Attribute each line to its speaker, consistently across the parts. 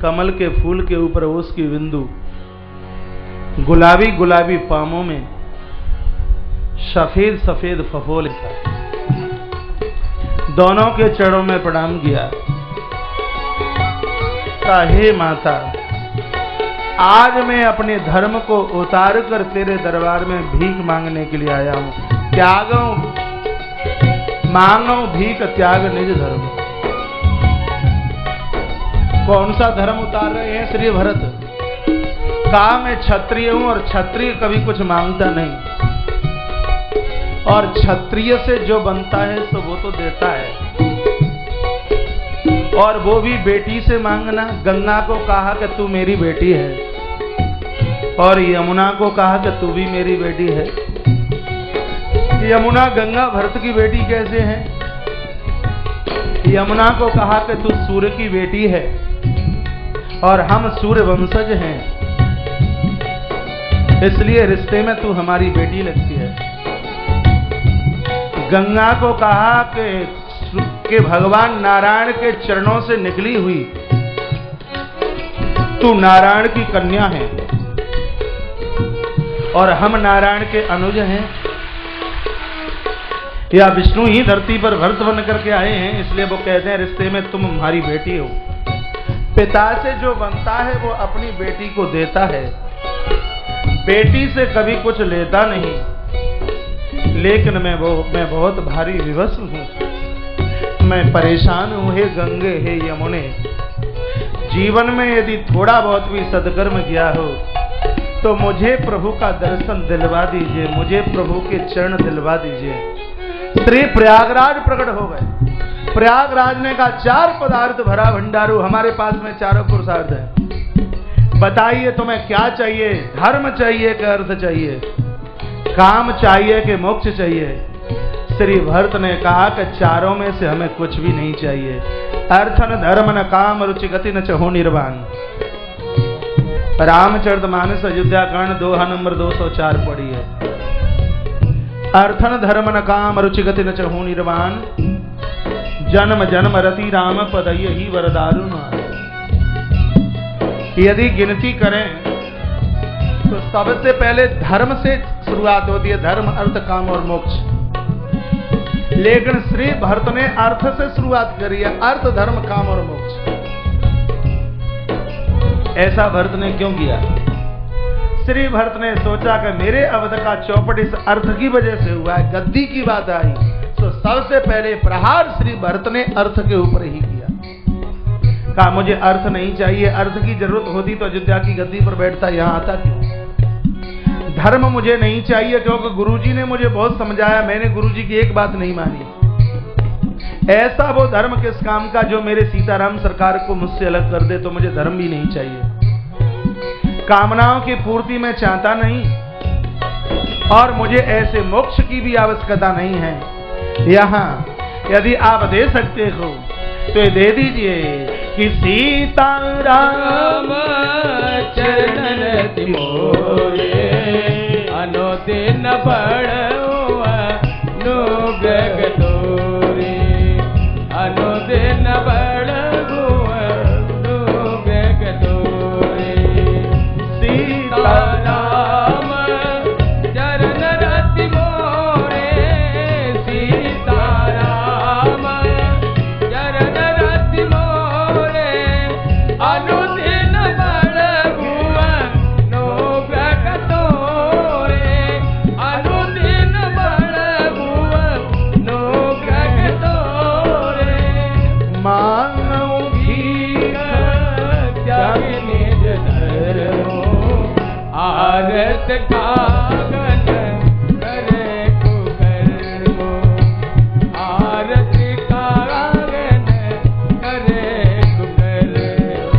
Speaker 1: कमल के फूल के ऊपर ओस की बिंदु, गुलाबी गुलाबी पामों में सफेद सफेद फफोले था। दोनों के चरणों में प्रणाम किया। हे माता, आज मैं अपने धर्म को उतार कर तेरे दरबार में भीख मांगने के लिए आया हूं। त्यागो मांगो भीख त्याग निज धर्म। कौन सा धर्म उतार रहे हैं श्री भरत? कहा मैं क्षत्रिय हूं और क्षत्रिय कभी कुछ मांगता नहीं, और क्षत्रिय से जो बनता है सो वो तो देता है, और वो भी बेटी से मांगना। गंगा को कहा कि तू मेरी बेटी है, और यमुना को कहा कि तू भी मेरी बेटी है। यमुना गंगा भरत की बेटी कैसे है? यमुना को कहा कि तू सूर्य की बेटी है और हम सूर्य वंशज हैं, इसलिए रिश्ते में तू हमारी बेटी लगती है। गंगा को कहा कि भगवान नारायण के चरणों से निकली हुई तू नारायण की कन्या है और हम नारायण के अनुज हैं, या विष्णु ही धरती पर भरत बन करके आए हैं, इसलिए वो कहते हैं रिश्ते में तुम हमारी बेटी हो। पिता से जो बनता है वो अपनी बेटी को देता है, बेटी से कभी कुछ लेता नहीं। लेकिन मैं बहुत भारी विवश हूं, मैं परेशान हूं। हे गंगे, हे यमुने, जीवन में यदि थोड़ा बहुत भी सदकर्म किया हो तो मुझे प्रभु का दर्शन दिलवा दीजिए, मुझे प्रभु के चरण दिलवा दीजिए। श्री प्रयागराज प्रकट हो गए। प्रयागराज ने कहा 4 पदार्थ भरा भंडारू, हमारे पास में चारों पुरुषार्थ है, बताइए तुम्हें क्या चाहिए? धर्म चाहिए कि अर्थ चाहिए? काम चाहिए कि मोक्ष चाहिए? श्री भरत ने कहा कि चारों में से हमें कुछ भी नहीं चाहिए। अर्थ न धर्म न काम रुचि गति न चहु निर्वाण। रामचरितमानस अयोध्या कांड दोहा नंबर 204 पढ़ी है। अर्थ न धर्म न काम रुचि गति न चहु निर्वाण, जन्म जन्म रति राम पद यही वरदारू। यदि गिनती करें तो सबसे पहले धर्म से शुरुआत होती है, धर्म अर्थ काम और मोक्ष। लेकिन श्री भरत ने अर्थ से शुरुआत करी है, अर्थ धर्म काम और मोक्ष। ऐसा भरत ने क्यों किया? श्री भरत ने सोचा कि मेरे अवध का चौपट इस अर्थ की वजह से हुआ है, गद्दी की बात आई तो सबसे पहले प्रहार श्री भरत ने अर्थ के ऊपर ही किया। कहा मुझे अर्थ नहीं चाहिए, अर्थ की जरूरत होती तो अयोध्या की गद्दी पर बैठता, यहां आता क्यों? धर्म मुझे नहीं चाहिए क्योंकि गुरुजी ने मुझे बहुत समझाया, मैंने गुरुजी की एक बात नहीं मानी। ऐसा वो धर्म किस काम का जो मेरे सीताराम सरकार को मुझसे अलग कर दे, तो मुझे धर्म भी नहीं चाहिए। कामनाओं की पूर्ति मैं चाहता नहीं, और मुझे ऐसे मोक्ष की भी आवश्यकता नहीं है। यहाँ यदि आप दे सकते हो तो ये दे दीजिए कि सीताराम चरणन तिमोरे अनुदिन बढ़ुआ नुग गदोरे, अनुदिन बढ़ुआ नुग गदोरे। सीताराम चरण रति मोरे, सीताराम चरण रति मोरे, अनुदिन बढ़ुआ नुग गदोरे, अनुदिन बढ़ुआ नुग गदोरे। मानव भीख त्याग निज धर्मो, आरत कागन करे कुकर्मो, आरत कागन करे कुकर्मो।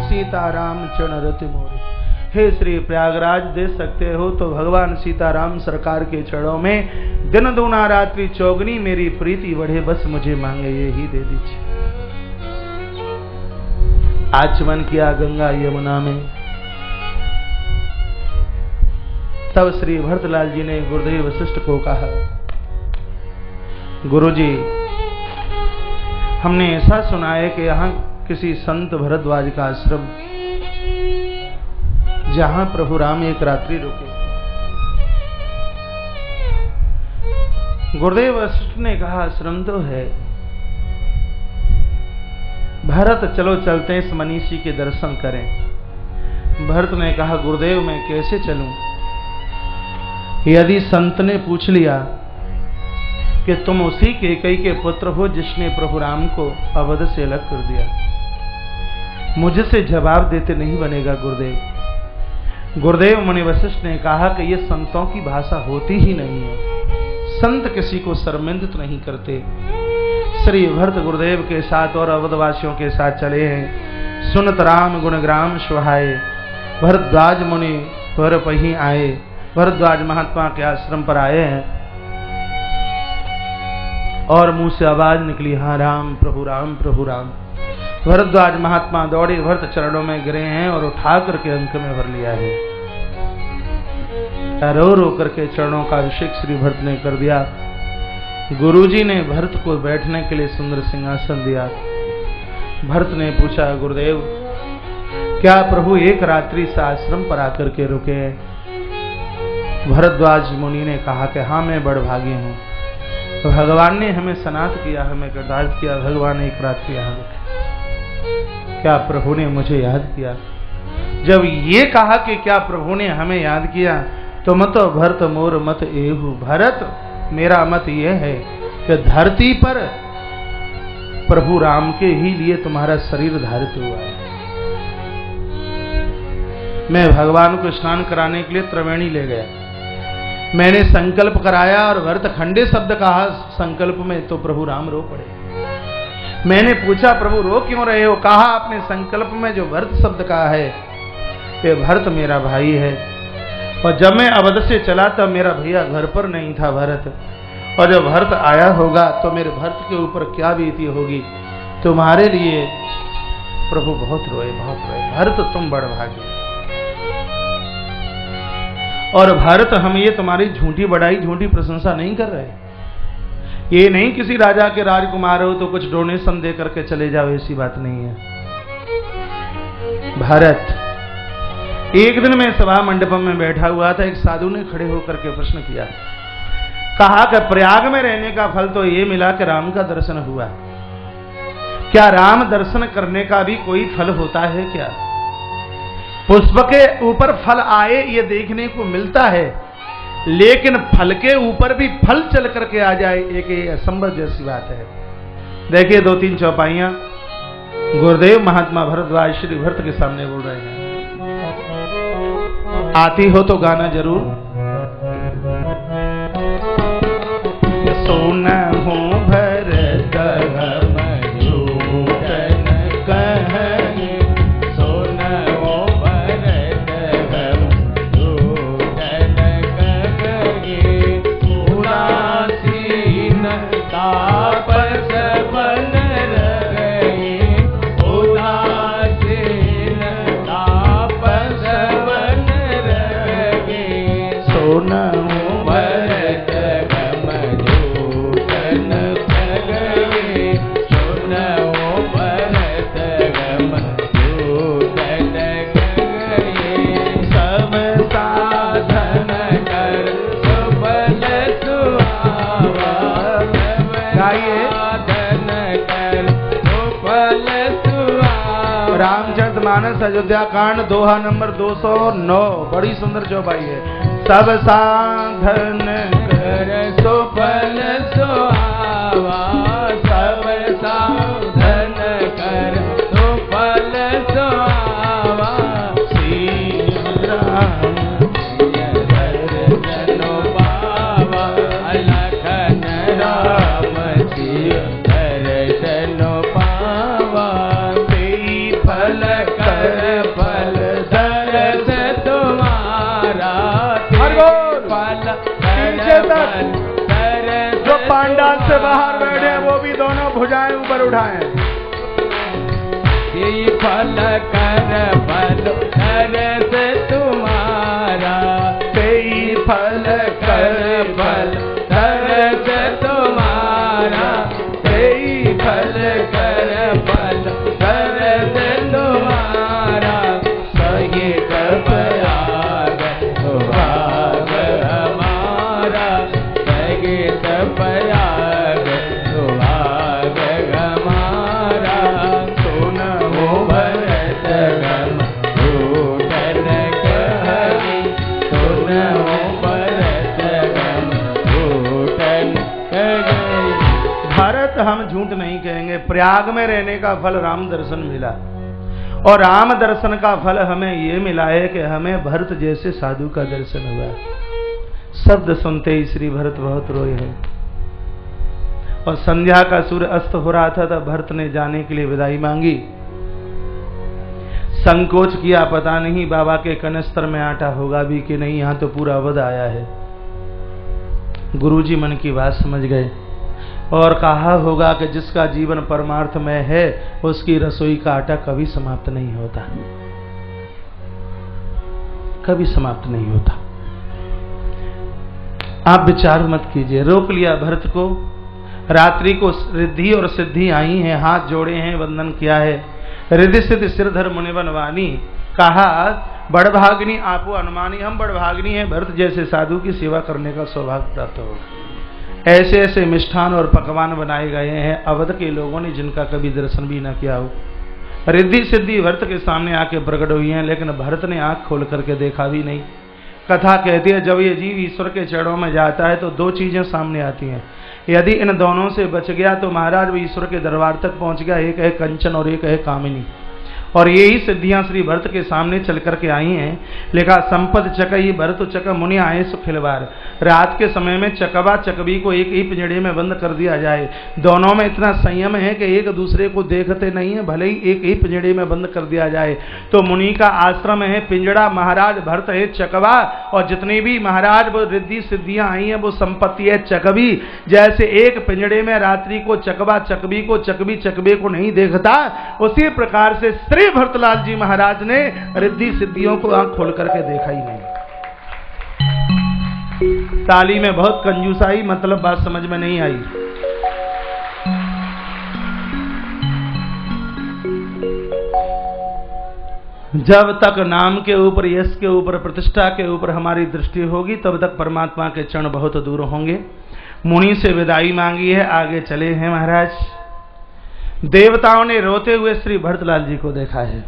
Speaker 1: सीताराम चरण रति मोरे। हे श्री प्रयागराज, दे सकते हो तो भगवान सीताराम सरकार के चरणों में दिन दूना रात्रि चौगनी मेरी प्रीति बढ़े, बस मुझे मांगे ये ही दे दीजिए। आचमन किया गंगा यमुना में। तब श्री भरतलाल जी ने गुरुदेव वशिष्ठ को कहा, गुरुजी, हमने ऐसा सुना है कि यहाँ किसी संत भरद्वाज का आश्रम, जहां प्रभु राम एक रात्रि रुके। गुरुदेव वशिष्ठ ने कहा आश्रम तो है, भरत चलो चलते हैं, इस मनीषी के दर्शन करें। भरत ने कहा गुरुदेव मैं कैसे चलूं? यदि संत ने पूछ लिया कि तुम उसी कैकेयी के पुत्र हो जिसने प्रभु राम को अवध से अलग कर दिया, मुझसे जवाब देते नहीं बनेगा गुरुदेव। गुरुदेव मुनि वशिष्ठ ने कहा कि ये संतों की भाषा होती ही नहीं है, संत किसी को शर्मिंदित नहीं करते। श्री भरत गुरुदेव के साथ और अवधवासियों के साथ चले हैं। सुनत राम गुणग्राम सुहाए, भरद्वाज मुनि पर पही आए। भरद्वाज महात्मा के आश्रम पर आए हैं और मुंह से आवाज निकली, हाँ राम प्रभु राम प्रभु राम। भरद्वाज महात्मा दौड़े भरत चरणों में गिरे हैं और उठा करके अंक में भर लिया है। रो रो करके चरणों का अभिषेक श्री भरत ने कर दिया। गुरुजी ने भरत को बैठने के लिए सुंदर सिंहासन दिया। भरत ने पूछा गुरुदेव क्या प्रभु एक रात्रि से आश्रम पर आकर के रुके? भरद्वाज मुनि ने कहा कि हाँ मैं बड़भागी हूँ, तो भगवान ने हमें सनात किया, हमें कृतार्थ किया, भगवान एक रात्रि यहाँ रुके। क्या प्रभु ने मुझे याद किया? जब ये कहा कि क्या प्रभु ने हमें याद किया, तो मत भरत मोर मत एहु। भरत मेरा मत ये है कि धरती पर प्रभु राम के ही लिए तुम्हारा शरीर धारित हुआ है। मैं भगवान को स्नान कराने के लिए त्रिवेणी ले गया, मैंने संकल्प कराया और भरत खंडे शब्द कहा संकल्प में, तो प्रभु राम रो पड़े। मैंने पूछा प्रभु रो क्यों रहे हो? कहा आपने संकल्प में जो भरत शब्द कहा है कि भरत मेरा भाई है, और जब मैं अवध से चला तब मेरा भैया घर पर नहीं था भरत, और जब भरत आया होगा तो मेरे भरत के ऊपर क्या बीती होगी। तुम्हारे लिए प्रभु बहुत रोए, बहुत रोए। भरत तुम बड़भागी। और भरत हम ये तुम्हारी झूठी बड़ाई झूठी प्रशंसा नहीं कर रहे, ये नहीं किसी राजा के राजकुमार हो तो कुछ डोनेशन दे करके चले जाओ, ऐसी बात नहीं है। भरत एक दिन मैं सभा मंडपम में बैठा हुआ था, एक साधु ने खड़े होकर के प्रश्न किया, कहा कि प्रयाग में रहने का फल तो ये मिला कि राम का दर्शन हुआ, क्या राम दर्शन करने का भी कोई फल होता है क्या? पुष्प के ऊपर फल आए ये देखने को मिलता है, लेकिन फल के ऊपर भी फल चल करके आ जाए एक असंभव जैसी बात है। देखिए 2-3 चौपाइयां गुरुदेव महात्मा भरद्वाज श्री भरत के सामने बोल रहे हैं। आती हो तो गाना जरूर। सोना हो भरत रामचरितमानस अयोध्या कांड दोहा नंबर 209 बड़ी सुंदर चौपाई है। सब साधन कर सो फल सुहावा, सब साधन कर सो फल सुहावा, श्री राम दर्शन पावा, लखन राम जी दर्शन पावा, फल कर फल दर्श तुम्हारा, फल कर जो पांडाल से बाहर बैठे वो भी दोनों भुजाएं ऊपर उठाएं। फल कर फल दर्श तुम्हारा, फल कर फल दर्श तुम्हारा, फल कर फल दर्श प्रयाग में रहने का फल राम दर्शन मिला, और राम दर्शन का फल हमें ये मिला है कि हमें भरत जैसे साधु का दर्शन हुआ। शब्द सुनते ही श्री भरत बहुत रोए हैं। और संध्या का सूर्य अस्त हो रहा था तब भरत ने जाने के लिए विदाई मांगी। संकोच किया, पता नहीं बाबा के कनस्तर में आटा होगा भी कि नहीं, यहां तो पूरा अवध आया है। गुरुजी मन की बात समझ गए और कहा होगा कि जिसका जीवन परमार्थ में है उसकी रसोई का आटा कभी समाप्त नहीं होता, कभी समाप्त नहीं होता। आप विचार मत कीजिए। रोक लिया भरत को। रात्रि को रिद्धि और सिद्धि आई हैं, हाथ जोड़े हैं, वंदन किया है। रिद्धि सिद्धि सिरधर मुनि बनवानी, कहा बड़भाग्नि आपो अनुमानी, हम बड़भाग्नि हैं, भरत जैसे साधु की सेवा करने का सौभाग्य प्राप्त होगा। ऐसे ऐसे मिष्ठान और पकवान बनाए गए हैं अवध के लोगों ने जिनका कभी दर्शन भी न किया हो। रिद्धि सिद्धि भरत के सामने आके प्रकट हुई हैं, लेकिन भरत ने आंख खोल करके देखा भी नहीं। कथा कहती है जब ये जीव ईश्वर के चरणों में जाता है तो दो चीजें सामने आती हैं। यदि इन दोनों से बच गया तो महाराज वो ईश्वर के दरबार तक पहुंच गया। एक है कंचन और एक है कामिनी, और यही सिद्धियां श्री भरत के सामने चल करके आई हैं। लिखा संपद चकई भरत चक मुनि आए सुखिलवार। रात के समय में चकवा चकवी को एक ही पिंजड़े में बंद कर दिया जाए। दोनों में इतना संयम है कि एक दूसरे को देखते नहीं है, भले ही एक ही पिंजड़े में बंद कर दिया जाए। तो मुनि का आश्रम है पिंजड़ा, महाराज भरत है चकवा, और जितनी भी महाराज वो रिद्धि सिद्धियां आई हैं वो संपत्ति है चकवी। जैसे एक पिंजड़े में रात्रि को चकवा चकवी को, चकवी चकवे को नहीं देखता, उसी प्रकार से श्री भरतलाल जी महाराज ने रिद्धि सिद्धियों को आंख खोल करके देखा ही नहीं। ताली में बहुत कंजूसाई, मतलब बात समझ में नहीं आई। जब तक नाम के ऊपर, यश के ऊपर, प्रतिष्ठा के ऊपर हमारी दृष्टि होगी तब तक परमात्मा के चरण बहुत दूर होंगे। मुनि से विदाई मांगी है, आगे चले हैं महाराज। देवताओं ने रोते हुए श्री भरतलाल जी को देखा है।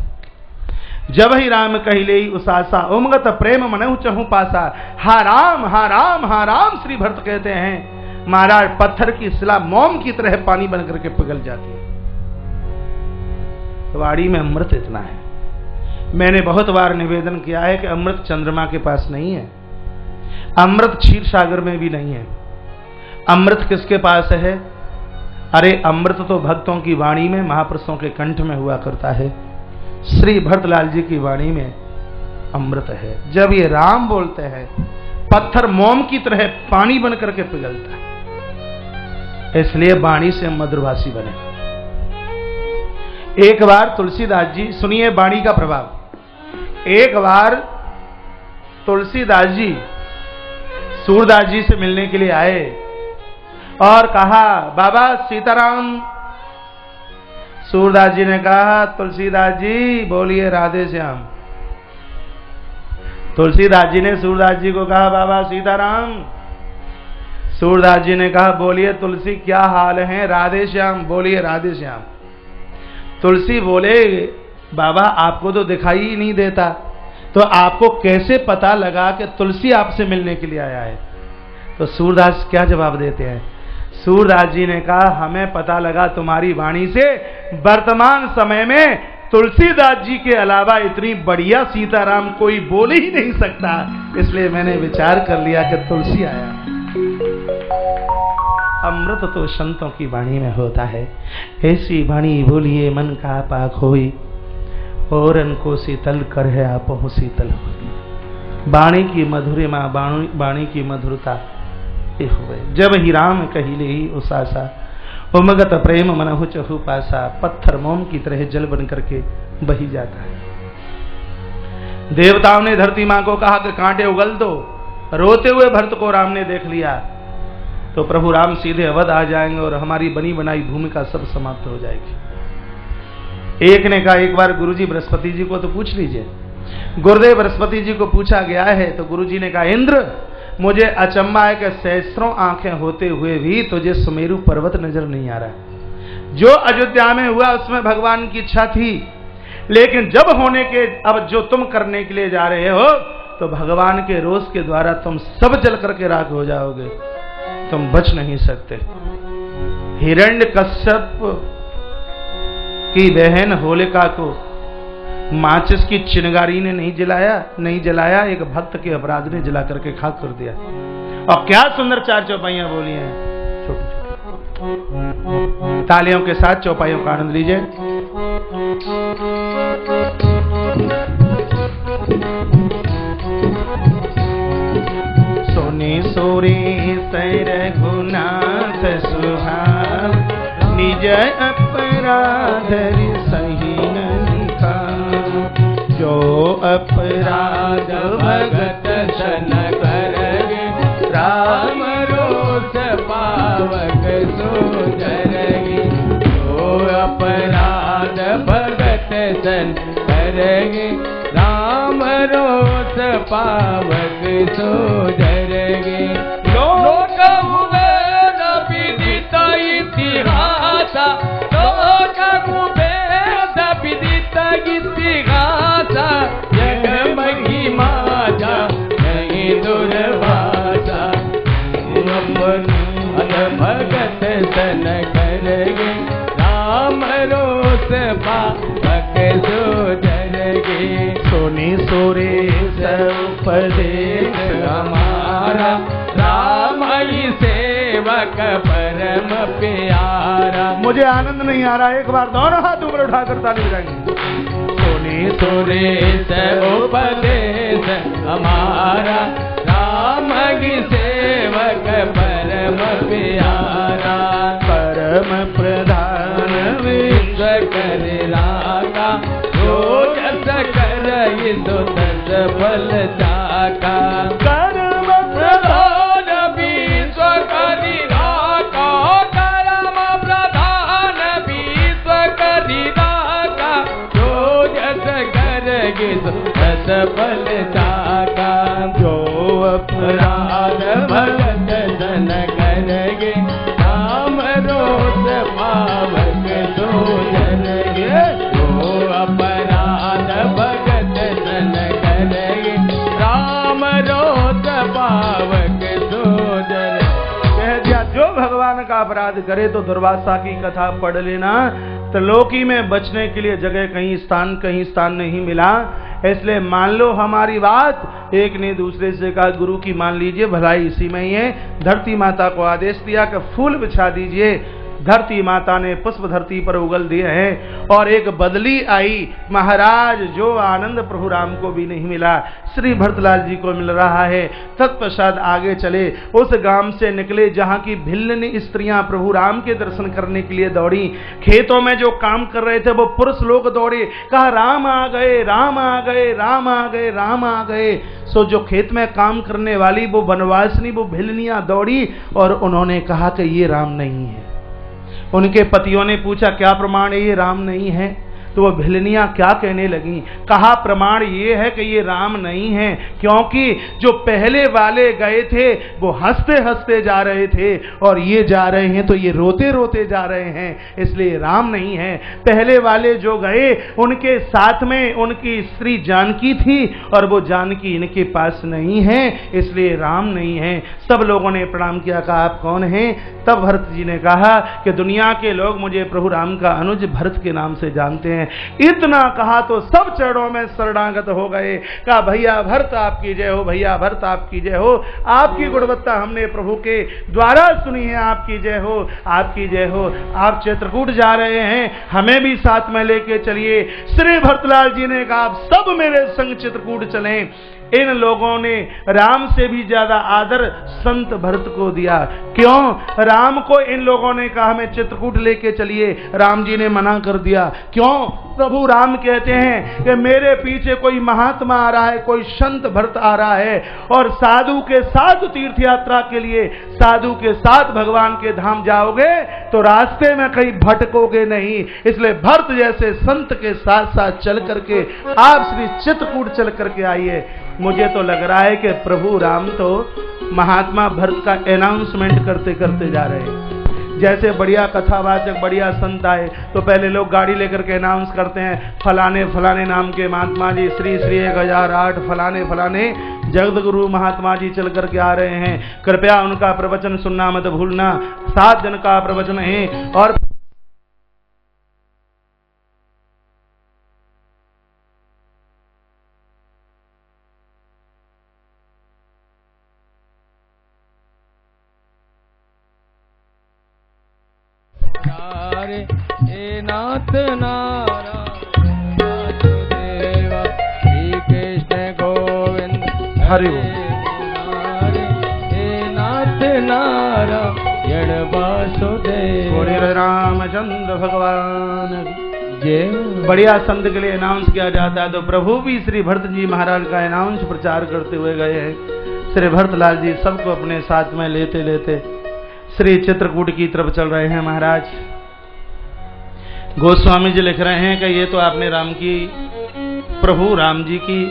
Speaker 1: जब ही राम कहिले उसासा, उमगत प्रेम मनहु चहु पासा। हा राम हा राम हा राम श्री भरत कहते हैं। महाराज पत्थर की शिला मोम की तरह पानी बन करके पिघल जाती है। वाड़ी में अमृत इतना है। मैंने बहुत बार निवेदन किया है कि अमृत चंद्रमा के पास नहीं है, अमृत क्षीर सागर में भी नहीं है। अमृत किसके पास है? अरे अमृत तो भक्तों की वाणी में, महापुरुषों के कंठ में हुआ करता है। श्री भरतलाल जी की वाणी में अमृत है। जब ये राम बोलते हैं पत्थर मोम की तरह पानी बन करके पिघलता है, इसलिए वाणी से मधुरभाषी बने। एक बार तुलसीदास जी, सुनिए वाणी का प्रभाव। एक बार तुलसीदास जी सूरदास जी से मिलने के लिए आए और कहा बाबा सीताराम। सूरदास जी ने कहा तुलसीदास जी बोलिए राधे श्याम। तुलसीदास जी ने सूरदास जी को कहा बाबा सीताराम। सूरदास जी ने कहा बोलिए तुलसी क्या हाल है? राधे श्याम। बोलिए राधे श्याम। तुलसी बोले बाबा आपको तो दिखाई ही नहीं देता, तो आपको कैसे पता लगा कि तुलसी आपसे मिलने के लिए आया है? तो सूरदास क्या जवाब देते हैं? सूरदास जी ने कहा हमें पता लगा तुम्हारी वाणी से, वर्तमान समय में तुलसीदास जी के अलावा इतनी बढ़िया सीताराम कोई बोल ही नहीं सकता, इसलिए मैंने विचार कर लिया कि तुलसी आया। अमृत तो संतों की वाणी में होता है। ऐसी वाणी बोलिए मन का पाक होई, और को शीतल कर है आपो शीतल हो। वाणी की मधुरिमा, वाणी की मधुरता हुए। जब ही राम कहिले ही उसासा, उमगत प्रेम मनहु चहु पासा। पत्थर मोम की तरह जल बन करके बही जाता है। देवताओं ने धरती मां को कहा कि कांटे उगल दो। रोते हुए भरत को राम ने देख लिया तो प्रभु राम सीधे अवध आ जाएंगे और हमारी बनी बनाई भूमिका सब समाप्त हो जाएगी। एक ने कहा एक बार गुरुजी बृहस्पति जी को तो पूछ लीजिए। गुरुदेव बृहस्पति जी को पूछा गया है तो गुरुजी ने कहा इंद्र मुझे अचंबा है कि सहस्त्रों आंखें होते हुए भी तुझे सुमेरु पर्वत नजर नहीं आ रहा। जो अयोध्या में हुआ उसमें भगवान की इच्छा थी, लेकिन जब होने के अब जो तुम करने के लिए जा रहे हो तो भगवान के रोष के द्वारा तुम सब जल करके राख हो जाओगे, तुम बच नहीं सकते। हिरण्यकश्यप कि बहन होलिका को माचिस की चिनगारी ने नहीं जलाया, एक भक्त के अपराध ने जला करके खाक कर दिया। और क्या सुंदर चार चौपाइयां बोली हैं, छोटी छोटी। तालियों के साथ चौपाइयों का आनंद लीजिए। सोने सोरे सर गुनाथ सुहाव, निज अपराध सही नहीं का। जो अपराध भगत सन करगे, राम रोष पावक सुधरगे। जो अपराध भगत सन करगे, राम रोष पावक सुधरगे। लोक कुबेर विदित इतिहास, लोक कुबेर विदित इतिहास। जग महिमा नहीं दुर्भाषा, भगत सन करगे, राम रोष पावक सुधरगे। सोने सोरे उपदेश हमारा, राम ही सेवक परम प्यारा। मुझे आनंद नहीं आ रहा, एक बार दोनों हाथ ऊपर उठाकर ताली बजाएंगे। सोने सोरे उपदेश हमारा, राम ही सेवक परम प्यारा। परम प्रधान विश्व कर राखा, जो जस करई सो तस फल जाका। कर्म प्रधान विश्व करि राखा, कर्म प्रधान विश्व करि राखा। जो जस करई सो तस फल जाका। जो अपराध भगत सन करगे, राम रोष पावक सुधरगे। जो अपराध भगत सन करगे, राम रोष पावक सुधरगे। कह दिया जो भगवान का अपराध करे तो दुर्वासा की कथा पढ़ लेना। त्रिलोकी में बचने के लिए जगह कहीं स्थान नहीं मिला, इसलिए मान लो हमारी बात। एक ने दूसरे से कहा गुरु की मान लीजिए, भलाई इसी में ही है। धरती माता को आदेश दिया कि फूल बिछा दीजिए। धरती माता ने पुष्प धरती पर उगल दिए हैं और एक बदली आई। महाराज जो आनंद प्रभु राम को भी नहीं मिला, श्री भरतलाल जी को मिल रहा है। तत्पश्चात आगे चले, उस गांव से निकले जहां की भिल्ल स्त्रियां प्रभु राम के दर्शन करने के लिए दौड़ी। खेतों में जो काम कर रहे थे वो पुरुष लोग दौड़े, कहा राम आ गए, राम आ गए, राम आ गए, राम आ गए। सो जो खेत में काम करने वाली वो वनवासिनी, वो भिल्लनियां दौड़ी और उन्होंने कहा कि ये राम नहीं है। उनके पतियों ने पूछा क्या प्रमाण है ये राम नहीं है? तो वो भिल्लनियां क्या कहने लगी, कहा प्रमाण ये है कि ये राम नहीं है, क्योंकि जो पहले वाले गए थे वो हंसते हंसते जा रहे थे और ये जा रहे हैं तो ये रोते रोते जा रहे हैं, इसलिए राम नहीं है। पहले वाले जो गए उनके साथ में उनकी स्त्री जानकी थी और वो जानकी इनके पास नहीं है, इसलिए राम नहीं है। सब लोगों ने प्रणाम किया, कहा आप कौन हैं? तब भरत जी ने कहा कि दुनिया के लोग मुझे प्रभु राम का अनुज भरत के नाम से जानते हैं। इतना कहा तो सब चरणों में शरणागत हो गए। कहा भैया भरत आपकी जय हो, भैया भरत आपकी जय हो, आपकी गुणवत्ता हमने प्रभु के द्वारा सुनी है, आपकी जय हो, आपकी जय हो। आप चित्रकूट जा रहे हैं, हमें भी साथ में लेके चलिए। श्री भरतलाल जी ने कहा आप सब मेरे संग चित्रकूट चलें। इन लोगों ने राम से भी ज्यादा आदर संत भरत को दिया। क्यों? राम को इन लोगों ने कहा हमें चित्रकूट लेके चलिए, राम जी ने मना कर दिया। क्यों? प्रभु राम कहते हैं कि मेरे पीछे कोई महात्मा आ रहा है, कोई संत भरत आ रहा है और साधु के साथ तीर्थ यात्रा के लिए साधु के साथ भगवान के धाम जाओगे तो रास्ते में कहीं भटकोगे नहीं। इसलिए भरत जैसे संत के साथ साथ चल करके आप श्री चित्रकूट चल करके आइए। मुझे तो लग रहा है कि प्रभु राम तो महात्मा भरत का अनाउंसमेंट करते करते जा रहे हैं। जैसे बढ़िया कथावाचक बढ़िया संत आए तो पहले लोग गाड़ी लेकर के अनाउंस करते हैं फलाने फलाने नाम के महात्मा जी श्री श्री 1008 फलाने फलाने जगत गुरु महात्मा जी चल करके आ रहे हैं, कृपया उनका प्रवचन सुनना मत भूलना। 7 दिन का प्रवचन है और
Speaker 2: नारे हे नाथ नारायण वासुदेवा श्री कृष्ण गोविंद
Speaker 1: हरि
Speaker 2: नारे हे नाथ नारायण वासुदेव
Speaker 1: रामचंद्र भगवान
Speaker 2: जय।
Speaker 1: बढ़िया संत के लिए अनाउंस किया जाता है तो प्रभु भी श्री भरत जी महाराज का अनाउंस प्रचार करते हुए गए हैं। श्री भरतलाल जी सबको अपने साथ में लेते लेते श्री चित्रकूट की तरफ चल रहे हैं। महाराज गोस्वामी जी लिख रहे हैं कि ये तो आपने राम की, प्रभु राम जी की,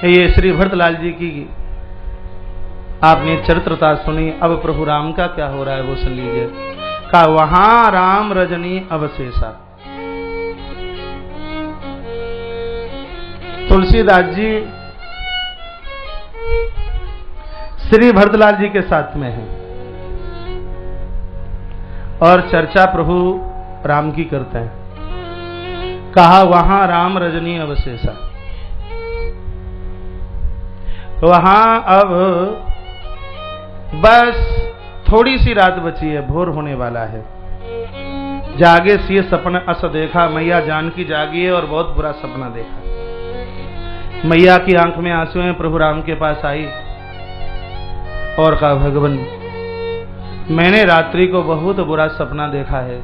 Speaker 1: ये श्री भरतलाल जी की आपने चरित्रता सुनी, अब प्रभु राम का क्या हो रहा है वो सुन लीजिए। का वहां राम रजनी अवशेषा। तुलसीदास जी श्री भरतलाल जी के साथ में है और चर्चा प्रभु राम की करते हैं। कहा वहां राम रजनी अवशेषा। वहां अब बस थोड़ी सी रात बची है, भोर होने वाला है। जागे सी सपना अस देखा, मैया जानकी जागी है और बहुत बुरा सपना देखा। मैया की आंख में आंसू हैं, प्रभु राम के पास आई और कहा भगवान मैंने रात्रि को बहुत बुरा सपना देखा है।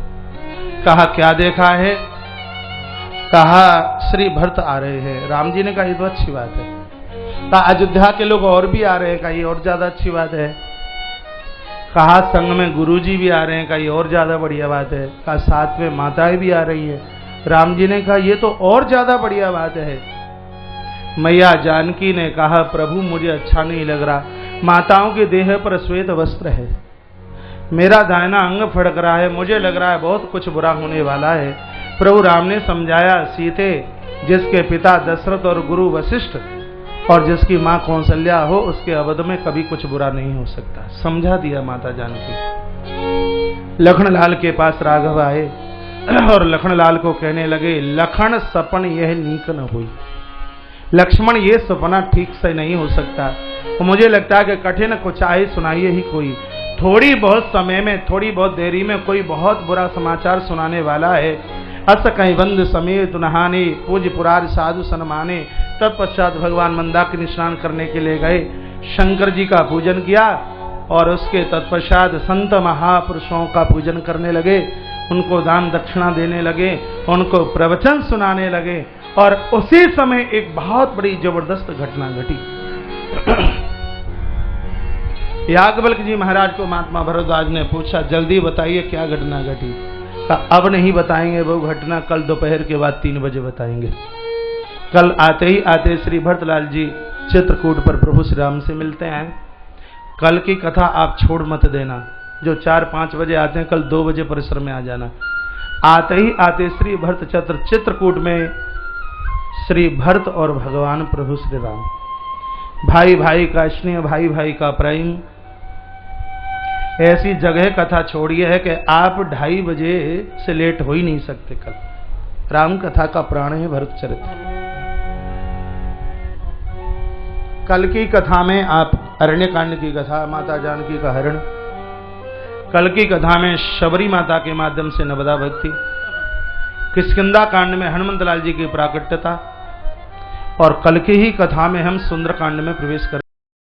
Speaker 1: कहा क्या देखा है? कहा श्री भरत आ रहे हैं। राम जी ने कहा ये तो अच्छी बात है। कहा अयोध्या के लोग और भी आ रहे हैं। कहा ये और ज्यादा अच्छी बात है। कहा संग में गुरु जी भी आ रहे हैं। कहा ये और ज्यादा बढ़िया बात है। कहा साथ में माताएं भी आ रही है। राम जी ने कहा ये तो और ज्यादा बढ़िया बात है। मैया जानकी ने कहा प्रभु मुझे अच्छा नहीं लग रहा, माताओं के देह पर श्वेत वस्त्र है, मेरा दाहिना अंग फड़क रहा है, मुझे लग रहा है बहुत कुछ बुरा होने वाला है। प्रभु राम ने समझाया सीते जिसके पिता दशरथ और गुरु वशिष्ठ और जिसकी मां कौशल्या हो उसके अवध में कभी कुछ बुरा नहीं हो सकता। समझा दिया माता जानकी। लखनलाल के पास राघव आए और लखनलाल को कहने लगे लखन सपन यह नीक न हुई। लक्ष्मण ये सपना ठीक से नहीं हो सकता, तो मुझे लगता है कि कठिन कुछ आए सुनाइए ही कोई। थोड़ी बहुत समय में, थोड़ी बहुत देरी में कोई बहुत बुरा समाचार सुनाने वाला है। अस कैवंद समेत नहाने पूज पुरार साधु सन्माने। तत्पश्चात भगवान मंदाकिनी स्नान करने के लिए गए, शंकर जी का पूजन किया और उसके तत्पश्चात संत महापुरुषों का पूजन करने लगे, उनको दान दक्षिणा देने लगे, उनको प्रवचन सुनाने लगे और उसी समय एक बहुत बड़ी जबरदस्त घटना घटी। याज्ञवल्क्य जी महाराज को महात्मा भरद्वाज ने पूछा जल्दी बताइए क्या घटना घटी। कहा अब नहीं बताएंगे वो घटना, कल दोपहर के बाद 3 बजे बताएंगे। कल आते ही आते श्री भरतलाल जी चित्रकूट पर प्रभु श्री राम से मिलते हैं। कल की कथा आप छोड़ मत देना, जो 4-5 बजे आते हैं कल 2 बजे परिसर में आ जाना। आते ही आते श्री भरत चित्रकूट में श्री भरत और भगवान प्रभु श्री राम, भाई भाई का स्नेह, भाई भाई का प्रेम। ऐसी जगह कथा छोड़िए है कि आप 2:30 बजे से लेट हो ही नहीं सकते। कल राम कथा का प्राण है भरत चरित्र। कल की कथा में आप अरण्यकांड की कथा, माता जानकी का हरण, कल की कथा में शबरी माता के माध्यम से नवदा भक्ति, किष्किंधा कांड में हनुमंत लाल जी की प्राकट्यता और कल की ही कथा में हम सुंदरकांड में प्रवेश कर